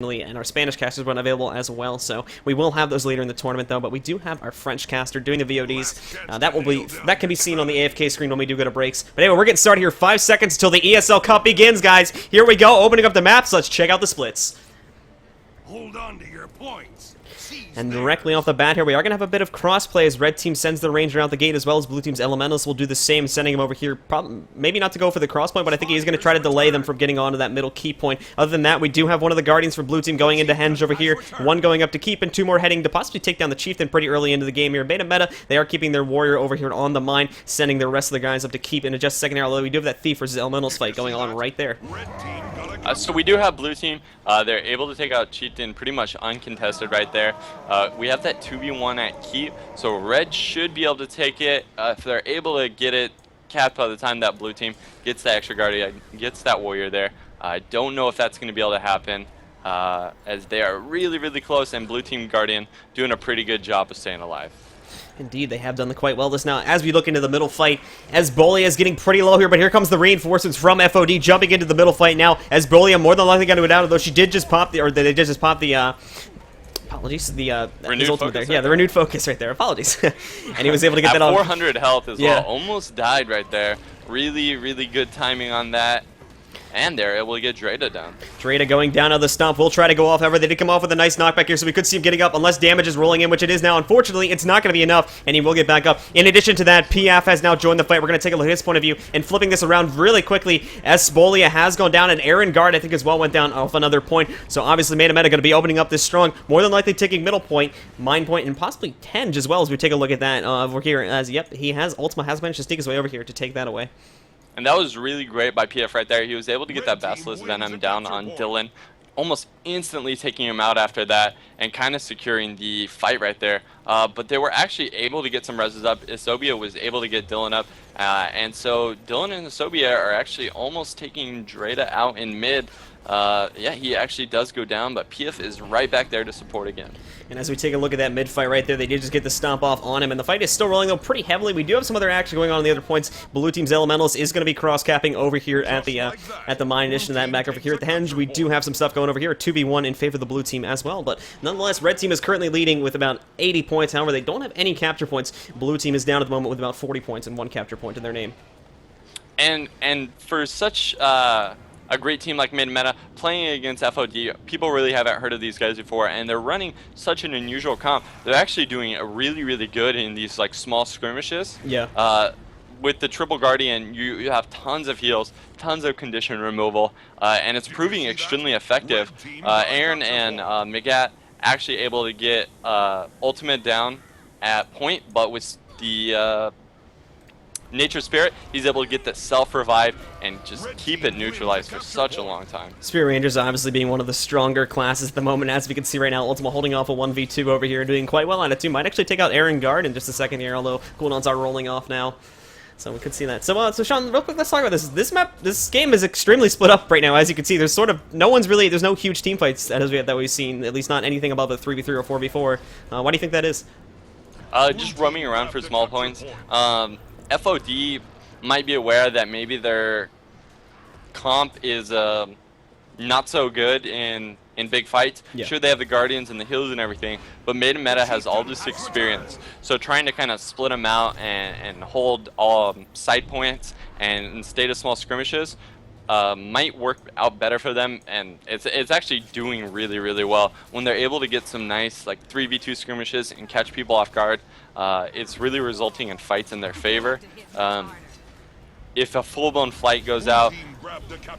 and our Spanish casters were unavailable as well, so we will have those later in the tournament though. But we do have our French caster doing the VODs. That can be seen on the AFK screen when we do go to breaks. But anyway, we're getting started here. 5 seconds till the ESL Cup begins, guys. Here we go, opening up the maps. Let's check out the splits. Hold on to your points. And directly off the bat here, we are going to have a bit of crossplay as red team sends the ranger out the gate, as well as blue team's elementals will do the same, sending him over here. Maybe not to go for the cross point, but I think he's going to try to delay them from getting onto that middle key point. Other than that, we do have one of the guardians for blue team going into henge over here, one going up to keep, and two more heading to possibly take down the chieftain pretty early into the game here. Beta meta, they are keeping their warrior over here on the mine, sending the rest of the guys up to keep in just a second here, although we do have that thief versus elementals fight going on right there. So we do have blue team. They're able to take out chieftain pretty much uncontested right there. We have that 2v1 at keep, so red should be able to take it. If they're able to get it capped by the time that blue team gets the extra guardian, gets that warrior there. I don't know if that's going to be able to happen, as they are really, really close, and blue team guardian doing a pretty good job of staying alive. Indeed, they have done quite well this now. As we look into the middle fight, Esbolia is getting pretty low here, but here comes the reinforcements from FOD jumping into the middle fight now. Esbolia more than likely going to go down, although she did just pop the, or they just popped the, apologies, the renewed focus there. Yeah, the renewed focus right there. Apologies. And he was able to get that at off. 400 health as well. Almost died right there. Really, really good timing on that. And they're able to get Dreda down. Dreda going down out of the stump. Will try to go off. However, they did come off with a nice knockback here, so we could see him getting up unless damage is rolling in, which it is now. Unfortunately, it's not going to be enough, and he will get back up. In addition to that, PF has now joined the fight. We're going to take a look at his point of view, and flipping this around really quickly, Esbolia has gone down, and Aaron Guard, I think, as well went down off another point. So obviously, Meta going to be opening up this strong, more than likely taking middle point, mine point, and possibly Tenge as well, as we take a look at that over here. As, yep, Ultima has managed to sneak his way over here to take that away. And that was really great by PF right there. He was able to get that Basilisk Venom down on Dylan, almost instantly taking him out after that and kind of securing the fight right there. But they were actually able to get some reses up. Isobia was able to get Dylan up. And so Dylan and Isobia are actually almost taking Dreda out in mid. Yeah, he actually does go down, but PF is right back there to support again. And as we take a look at that mid fight right there, they did just get the stomp off on him, and the fight is still rolling though pretty heavily. We do have some other action going on the other points. Blue team's elementals is going to be cross-capping over here at the mine. In addition to that, back over here at the henge, we do have some stuff going over here. 2v1 in favor of the blue team as well, but nonetheless, red team is currently leading with about 80 points. However, they don't have any capture points. Blue team is down at the moment with about 40 points and 1 capture point in their name. And for such a great team like Mid-Meta playing against FOD, people really haven't heard of these guys before, and they're running such an unusual comp. They're actually doing really, really good in these like small skirmishes. Yeah. With the triple guardian, you have tons of heals, tons of condition removal, and it's proving extremely effective. Aaron and Megat actually able to get ultimate down at point, but with the Nature Spirit, he's able to get the self-revive and just keep it neutralized for such a long time. Spirit Rangers obviously being one of the stronger classes at the moment, as we can see right now. Ultima holding off a 1v2 over here, doing quite well on it too. Might actually take out Aaron Guard in just a second here, although cooldowns are rolling off now. So we could see that. So Sean, real quick, let's talk about this. This game is extremely split up right now, as you can see. There's sort of, there's no huge team fights that we've seen, at least not anything above a 3v3 or 4v4. Why do you think that is? Just roaming around for small points. FOD might be aware that maybe their comp is not so good in big fights. Yeah. Sure, they have the guardians and the heals and everything, but meta has all this experience. So trying to kind of split them out and hold all side points and stay to small skirmishes might work out better for them, and it's actually doing really, really well when they're able to get some nice like 3v2 skirmishes and catch people off guard. It's really resulting in fights in their favor. If a full-blown flight goes out,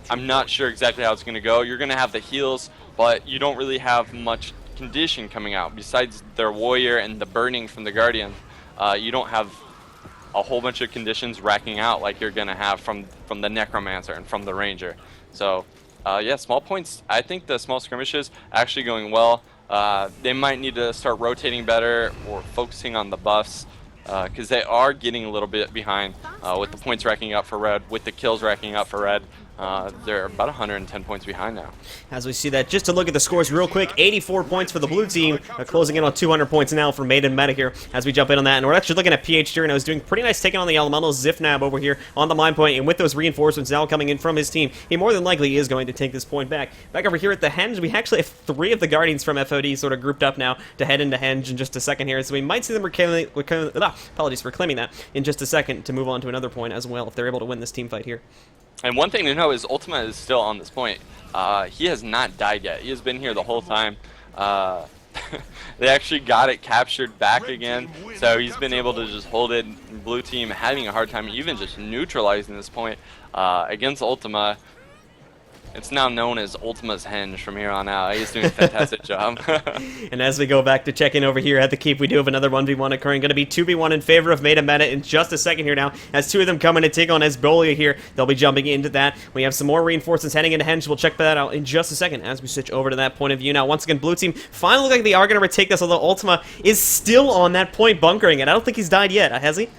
I'm not sure exactly how it's going to go. You're going to have the heals, but you don't really have much condition coming out besides their warrior and the burning from the guardian. You don't have a whole bunch of conditions racking out like you're gonna have from the necromancer and from the ranger. So yeah, small points. I think the small skirmishes actually going well. They might need to start rotating better or focusing on the buffs, because they are getting a little bit behind with the points racking up for red, with the kills racking up for red. They're about 110 points behind now. As we see that, just to look at the scores real quick, 84 points for the blue team, closing in on 200 points now for Made in Meta here as we jump in on that. And we're actually looking at PH and I was doing pretty nice taking on the Elemental Zifnab over here on the mine point, and with those reinforcements now coming in from his team, he more than likely is going to take this point back. Back over here at the Henge, we actually have 3 of the Guardians from FOD sort of grouped up now to head into Henge in just a second here, so we might see them apologies for claiming that in just a second to move on to another point as well if they're able to win this team fight here. And one thing to know is Ultima is still on this point. He has not died yet. He has been here the whole time. They actually got it captured back again, so he's been able to just hold it. Blue team having a hard time even just neutralizing this point against Ultima. It's now known as Ultima's Henge from here on out. He's doing a fantastic job. And as we go back to check in over here at the keep, we do have another 1v1 occurring. Going to be 2v1 in favor of Made in Meta in just a second here now. As 2 of them come in to take on Esbolia here, they'll be jumping into that. We have some more reinforcements heading into Henge. We'll check that out in just a second as we switch over to that point of view. Now, once again, blue team finally look like they are going to retake this, although Ultima is still on that point bunkering it. I don't think he's died yet, has he?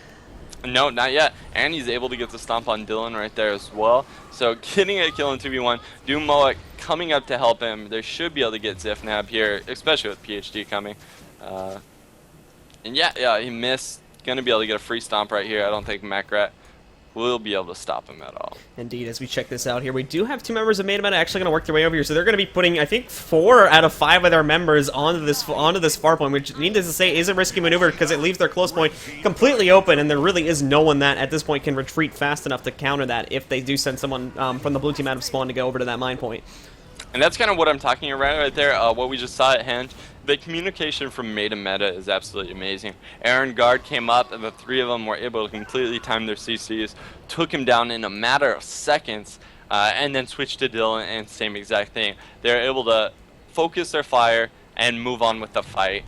No, not yet. And he's able to get the stomp on Dylan right there as well. So getting a kill in 2v1. Doommoa coming up to help him. They should be able to get Zifnab here, especially with PhD coming. And yeah, he missed. Gonna be able to get a free stomp right here. I don't think Macrat will be able to stop him at all. Indeed, as we check this out here, we do have 2 members of Made in Meta actually going to work their way over here, so they're going to be putting, I think, 4 out of 5 of their members onto this far point, which needless to say is a risky maneuver because it leaves their close point completely open, and there really is no one that at this point can retreat fast enough to counter that if they do send someone from the blue team out of spawn to go over to that mine point. And that's kind of what I'm talking about right there, what we just saw at Henge. The communication from Made in Meta is absolutely amazing. Aaron Guard came up, and the 3 of them were able to completely time their CCs, took him down in a matter of seconds, and then switched to Dylan, and same exact thing. They're able to focus their fire and move on with the fight,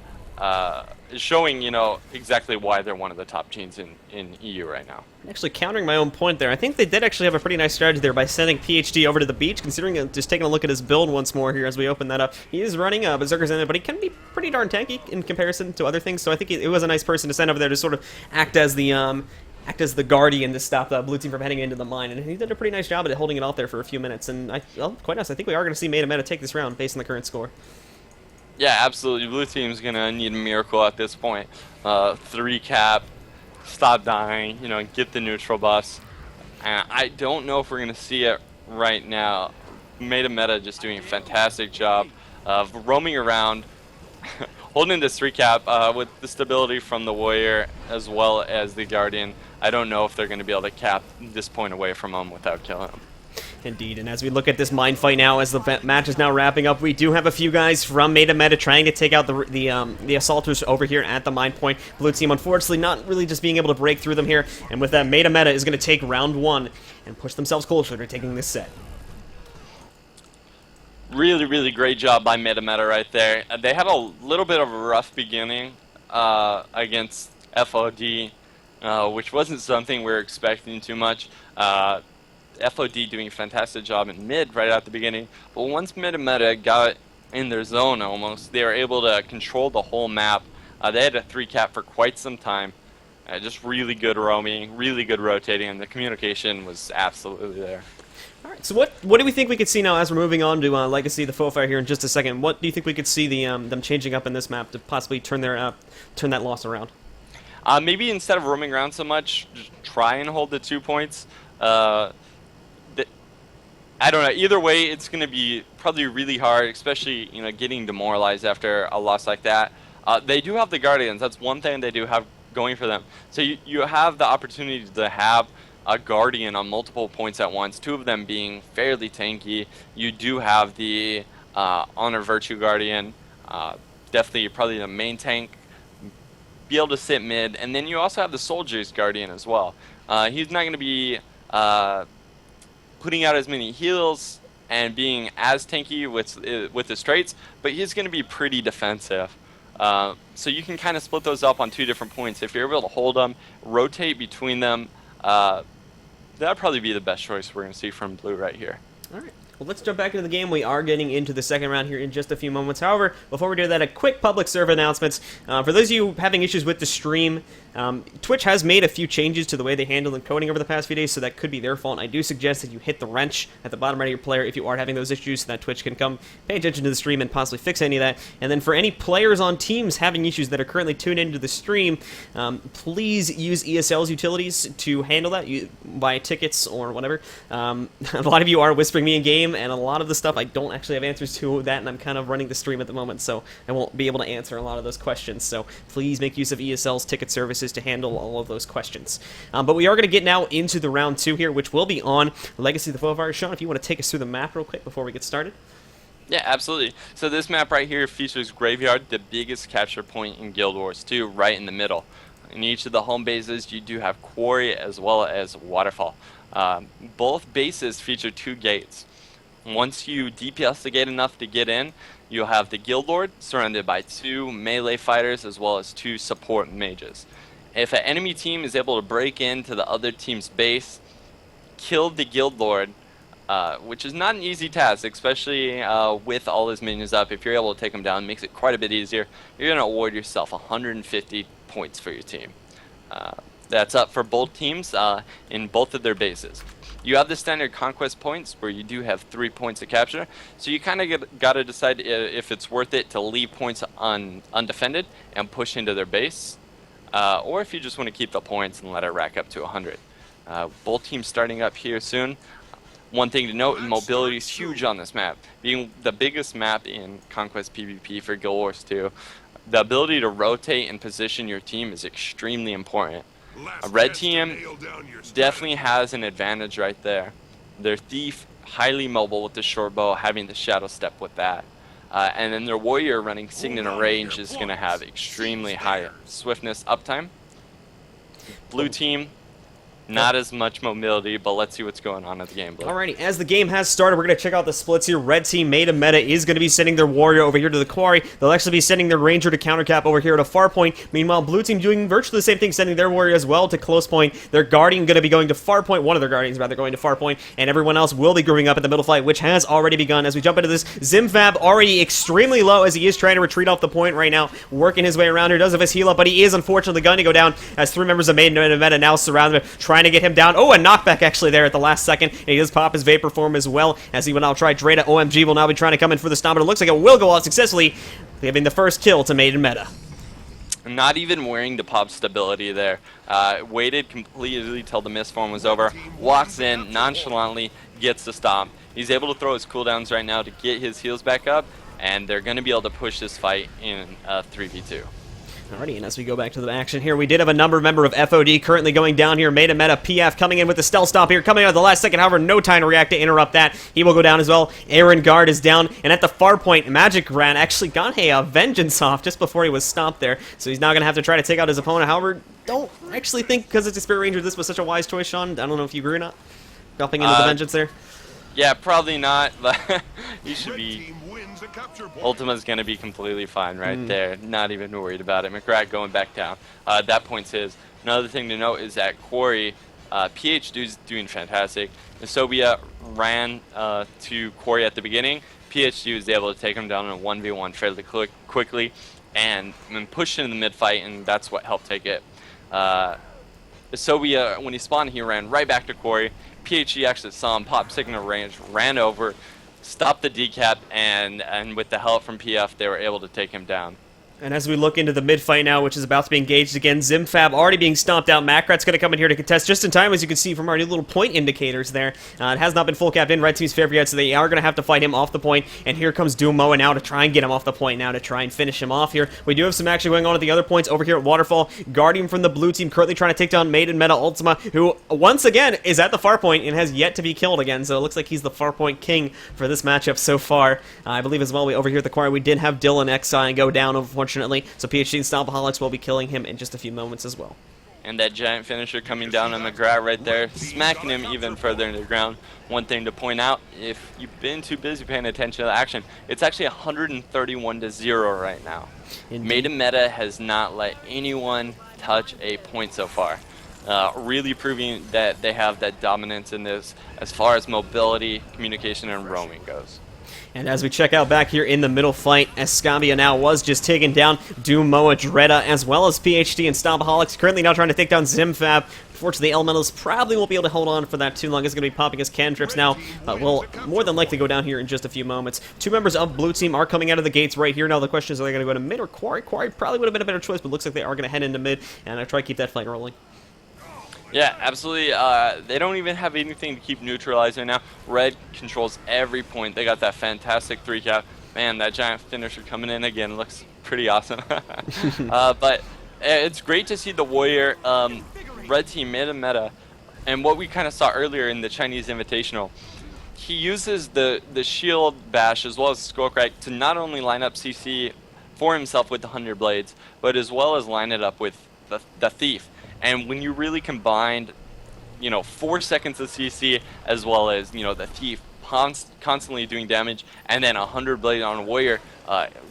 showing, you know, exactly why they're one of the top teams in EU right now. Actually, countering my own point there, I think they did actually have a pretty nice strategy there by sending PhD over to the beach, considering just taking a look at his build once more here as we open that up. He is running Berserkers in it, but he can be pretty darn tanky in comparison to other things, so I think it was a nice person to send over there to sort of act as the guardian to stop the blue team from heading into the mine, and he did a pretty nice job at holding it off there for a few minutes, and well, quite honest, I think we are going to see Made in Meta take this round based on the current score. Yeah, absolutely. Blue team's gonna need a miracle at this point. 3 cap, stop dying, you know, get the neutral bus. And I don't know if we're gonna see it right now. Made in Meta just doing a fantastic job of roaming around, holding this 3 cap with the stability from the Warrior as well as the Guardian. I don't know if they're gonna be able to cap this point away from him without killing him. Indeed, and as we look at this mine fight now, as the match is now wrapping up, we do have a few guys from Made in Meta trying to take out the assaulters over here at the mine point. Blue team, unfortunately, not really just being able to break through them here, and with that, Made in Meta is going to take round 1 and push themselves closer to taking this set. Really, really great job by Made in Meta right there. They had a little bit of a rough beginning against FOD, which wasn't something we were expecting too much. FOD doing a fantastic job in mid right at the beginning, but once Made in Meta got in their zone almost, they were able to control the whole map. They had a 3 cap for quite some time. Just really good roaming, really good rotating, and the communication was absolutely there. Alright, so what do we think we could see now as we're moving on to Legacy, the Faux Fire here in just a second? What do you think we could see them changing up in this map to possibly turn that loss around? Maybe instead of roaming around so much, just try and hold the 2 points. I don't know. Either way, it's going to be probably really hard, especially, you know, getting demoralized after a loss like that. They do have the Guardians. That's one thing they do have going for them. So you have the opportunity to have a Guardian on multiple points at once, 2 of them being fairly tanky. You do have the Honor Virtue Guardian, definitely probably the main tank, be able to sit mid, and then you also have the Soldier's Guardian as well. He's not going to be putting out as many heals and being as tanky with the straights, but he's going to be pretty defensive. So you can kind of split those up on 2 different points. If you're able to hold them, rotate between them, that'd probably be the best choice we're going to see from blue right here. All right. Well, let's jump back into the game. We are getting into the second round here in just a few moments. However, before we do that, a quick public server announcements. For those of you having issues with the stream, Twitch has made a few changes to the way they handle encoding over the past few days, so that could be their fault. I do suggest that you hit the wrench at the bottom right of your player if you are having those issues, so that Twitch can come pay attention to the stream and possibly fix any of that. And then for any players on teams having issues that are currently tuned into the stream, please use ESL's utilities to handle that. You buy tickets or whatever. A lot of you are whispering me in game, and a lot of the stuff I don't actually have answers to that, and I'm kind of running the stream at the moment, so I won't be able to answer a lot of those questions. So please make use of ESL's ticket services to handle all of those questions. But we are going to get now into the round 2 here, which will be on Legacy of the Foe. Sean, if you want to take us through the map real quick before we get started. Yeah, absolutely. So this map right here features Graveyard, the biggest capture point in Guild Wars 2, right in the middle. In each of the home bases, you do have Quarry as well as Waterfall. Both bases feature 2 gates. Once you DPS the gate enough to get in, you'll have the Guild Lord surrounded by 2 melee fighters as well as 2 support mages. If an enemy team is able to break into the other team's base, kill the Guild Lord, which is not an easy task, especially with all his minions up. If you're able to take him down, it makes it quite a bit easier. You're going to award yourself 150 points for your team. That's up for both teams in both of their bases. You have the standard conquest points where you do have 3 points to capture, so you kind of got to decide if it's worth it to leave points undefended and push into their base, or if you just want to keep the points and let it rack up to 100. Both teams starting up here soon. One thing to note, mobility is huge on this map. Being the biggest map in Conquest PvP for Guild Wars 2, the ability to rotate and position your team is extremely important. A red team definitely has an advantage right there. Their Thief, highly mobile with the short bow, having the shadow step with that. And then their warrior running Signet and range is going to have extremely high swiftness uptime. Blue team, not as much mobility, but let's see what's going on at the game. Alrighty, as the game has started, we're going to check out the splits here. Red team, meta meta, is going to be sending their warrior over here to the quarry. They'll actually be sending their ranger to countercap over here at a far point. Meanwhile, blue team doing virtually the same thing, sending their warrior as well to close point. Their guardian going to be going to far point. One of their guardians, rather, going to far point. And everyone else will be grouping up at the middle fight, which has already begun. As we jump into this, Zimfab already extremely low as he is trying to retreat off the point right now, working his way around here. Does have his heal up, but he is unfortunately going to go down as 3 members of Maiden Meta now surround him, trying to get him down. Oh, a knockback actually there at the last second. And he does pop his Vapor Form as well, as he will now try Dreda. OMG will now be trying to come in for the stomp, but it looks like it will go off successfully, giving the first kill to Maiden Meta. Not even wearing the pop stability there. Waited completely till the mist form was over. Walks in nonchalantly, gets the stomp. He's able to throw his cooldowns right now to get his heals back up, and they're going to be able to push this fight in 3v2. Alrighty, and as we go back to the action here, we did have a member of FOD currently going down here. Maiden Meta, PF coming in with the stealth stomp here, coming out at the last second. However, no time to react to interrupt that. He will go down as well. Aaron Guard is down, and at the far point, Magic Ran actually got a vengeance off just before he was stomped there. So he's now going to have to try to take out his opponent. However, don't actually think, because it's a Spirit Ranger, this was such a wise choice, Sean. I don't know if you agree or not. Dropping into the vengeance there. Yeah, probably not, but he should be... Ultima's going to be completely fine right there. Not even worried about it. McGrath going back down. That point's his. Another thing to note is that Quarry, PH is doing fantastic. Isobia ran to Quarry at the beginning. PhD was able to take him down in a 1v1 fairly quickly and pushed into the mid-fight, and that's what helped take it. Isobia, when he spawned, he ran right back to Quarry. PhD actually saw him pop signal range, ran over, stopped the decap, and with the help from PF, they were able to take him down. And as we look into the mid-fight now, which is about to be engaged again, Zimfab already being stomped out. Macrat's going to come in here to contest just in time, as you can see from our new little point indicators there. It has not been full capped in Red Team's favor yet, so they are going to have to fight him off the point. And here comes Dumoa now to try and get him off the point now, to try and finish him off here. We do have some action going on at the other points over here at Waterfall. Guardian from the blue team currently trying to take down Maiden Meta Ultima, who once again is at the far point and has yet to be killed again. So it looks like he's the far point king for this matchup so far. I believe as well, over here at the quarry, we did have Dylan Exile go down, unfortunately. So PhD and Stompaholics will be killing him in just a few moments as well. And that giant finisher coming down on McGrath right there, smacking him even further into the ground. One thing to point out, if you've been too busy paying attention to the action, it's actually 131-0 right now. Indeed. Maiden Meta has not let anyone touch a point so far. really proving that they have that dominance in this as far as mobility, communication, and roaming goes. And as we check out back here in the middle fight, Escambia now was just taking down Doom, Moa, Dreda, as well as PhD and Stompaholics. Currently now trying to take down Zimfab. Unfortunately, Elementals probably won't be able to hold on for that too long. It's going to be popping his cantrips now. Will more than likely go down here in just a few moments. Two members of Blue Team are coming out of the gates right here. Now the question is, are they going to go to mid or Quarry? Quarry probably would have been a better choice, but looks like they are going to head into mid, and I try to keep that fight rolling. Yeah, absolutely. They don't even have anything to keep neutralizing now. Red controls every point. They got that fantastic 3-cap. Man, that giant finisher coming in again looks pretty awesome. But it's great to see the Warrior Red Team made a meta. And what we kind of saw earlier in the Chinese Invitational, he uses the shield bash as well as Skullcrack to not only line up CC for himself with the 100 blades, but as well as line it up with the Thief. And when you really combined, 4 seconds of CC as well as, the Thief constantly doing damage, and then 100 blade on Warrior,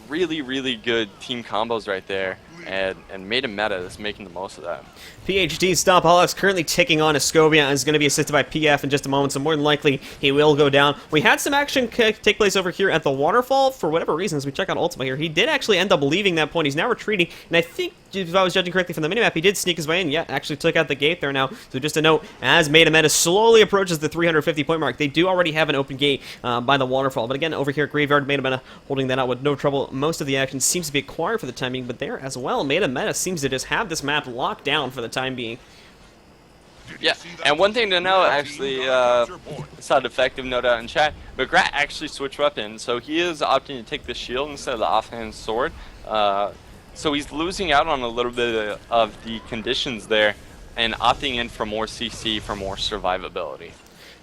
really, really good team combos right there, and made a meta that's making the most of that. PhD Stompaholics currently taking on Escobia and is going to be assisted by PF in just a moment, so more than likely he will go down. We had some action take place over here at the waterfall. For whatever reasons, we check out Ultima here. He did actually end up leaving that point. He's now retreating, and I think, if I was judging correctly from the minimap, he did sneak his way in. Yeah, actually took out the gate there now. So just a note, as Meta slowly approaches the 350 point mark, they do already have an open gate by the waterfall. But again, over here at Graveyard, Meta holding that out with no trouble. Most of the action seems to be acquired for the time being, but there as well, Meta seems to just have this map locked down for the time being. Yeah, and one thing to know, actually, saw a defective note out in chat, but Grat actually switched weapons, so he is opting to take the shield instead of the offhand sword. So he's losing out on a little bit of the conditions there, and opting in for more CC for more survivability.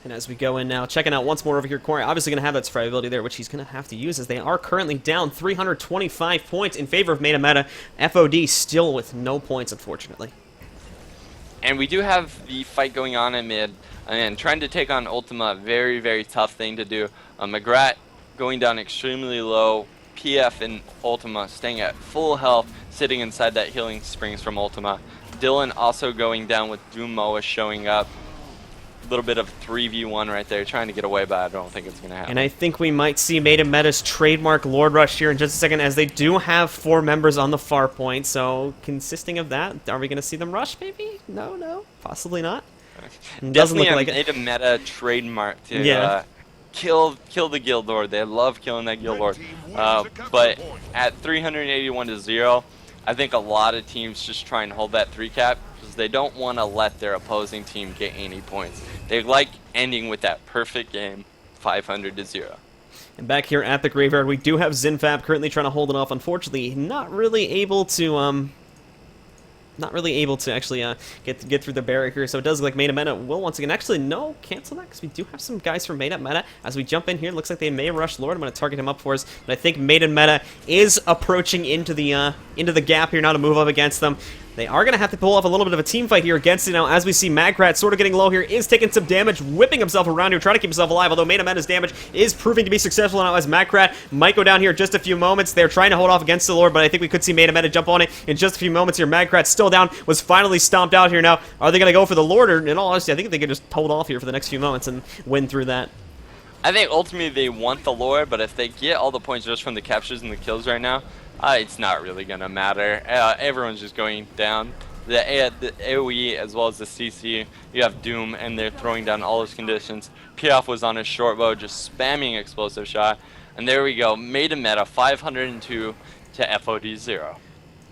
And as we go in now, checking out once more over here, Quarry obviously going to have that survivability there, which he's going to have to use, as they are currently down 325 points in favor of Meta. FOD still with no points, unfortunately. And we do have the fight going on in mid, and trying to take on Ultima, very, very tough thing to do. Magrat going down extremely low, PF and Ultima staying at full health, sitting inside that healing springs from Ultima. Dylan also going down with Doom Moa showing up. A little bit of 3v1 right there, trying to get away, but I don't think it's going to happen. And I think we might see Meta's trademark Lord Rush here in just a second, as they do have 4 members on the far point. So, consisting of that, are we going to see them rush, maybe? No, possibly not. Doesn't look like it. Meta trademark to kill the Guild Lord. They love killing that Guild Lord. But at 381 to 0, I think a lot of teams just try and hold that 3-cap, because they don't want to let their opposing team get any points. They like ending with that perfect game, 500 to 0. And back here at the Graveyard, we do have Zinfab currently trying to hold it off. Unfortunately, not really able to actually get through the barrier here. So it does look like Meta will once again. Actually, no, cancel that, because we do have some guys from Meta. As we jump in here, looks like they may rush Lord. I'm going to target him up for us, but I think Meta is approaching into the gap here now to move up against them. They are going to have to pull off a little bit of a team fight here against it now, as we see Magrat sort of getting low here, is taking some damage, whipping himself around here, trying to keep himself alive, although Meta's damage is proving to be successful now, as Magrat might go down here in just a few moments. They're trying to hold off against the Lord, but I think we could see Meta jump on it in just a few moments here. Magrat's still down, was finally stomped out here now. Are they going to go for the Lord, or in all honesty, I think they could just hold off here for the next few moments and win through that. I think ultimately they want the Lord, but if they get all the points just from the captures and the kills right now, it's not really going to matter. Everyone's just going down. The AoE as well as the CC, you have Doom, and they're throwing down all those conditions. Piaf was on his short bow, just spamming explosive shot. And there we go, Meta 502 to FOD 0.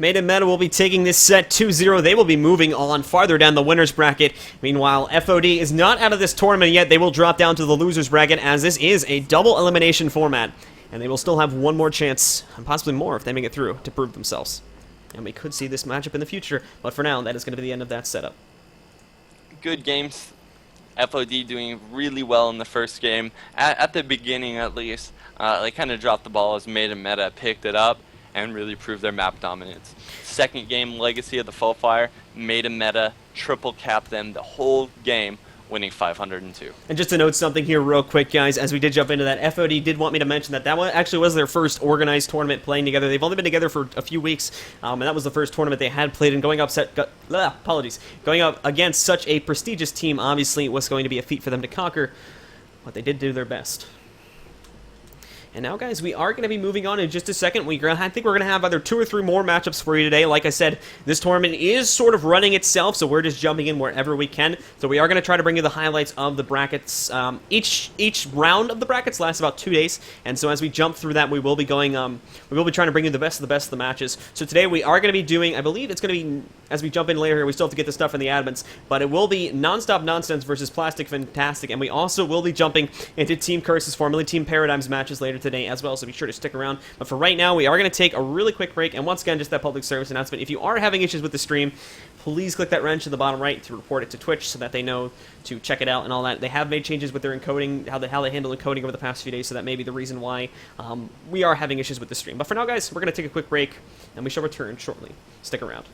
Meta will be taking this set 2-0. They will be moving on farther down the winner's bracket. Meanwhile, FOD is not out of this tournament yet. They will drop down to the loser's bracket, as this is a double elimination format. And they will still have one more chance, and possibly more if they make it through, to prove themselves. And we could see this matchup in the future, but for now, that is going to be the end of that setup. Good games. FOD doing really well in the first game. At the beginning, at least, they kind of dropped the ball as Meta picked it up and really proved their map dominance. Second game, Legacy of the Full Fire, Meta triple capped them the whole game, winning 502. And just to note something here real quick, guys, as we did jump into that, FOD did want me to mention that that one actually was their first organized tournament playing together. They've only been together for a few weeks, and that was the first tournament they had played, and going up against such a prestigious team, obviously, was going to be a feat for them to conquer, but they did do their best. And now, guys, we are going to be moving on in just a second. I think we're going to have either 2 or 3 more matchups for you today. Like I said, this tournament is sort of running itself, so we're just jumping in wherever we can. So we are going to try to bring you the highlights of the brackets. Each round of the brackets lasts about 2 days, and so as we jump through that, we will be going. We will be trying to bring you the best of the matches. So today we are going to be doing. I believe it's going to be, as we jump in later here, we still have to get the stuff in the admins, but it will be Nonstop Nonsense versus Plastic Fantastic, and we also will be jumping into Team Curses, formerly Team Paradigms matches later today as well, so be sure to stick around. But for right now, we are going to take a really quick break, and once again, just that public service announcement. If you are having issues with the stream, please click that wrench in the bottom right to report it to Twitch so that they know to check it out and all that. They have made changes with their encoding, how they handle encoding over the past few days, so that may be the reason why we are having issues with the stream. But for now, guys, we're going to take a quick break, and we shall return shortly. Stick around.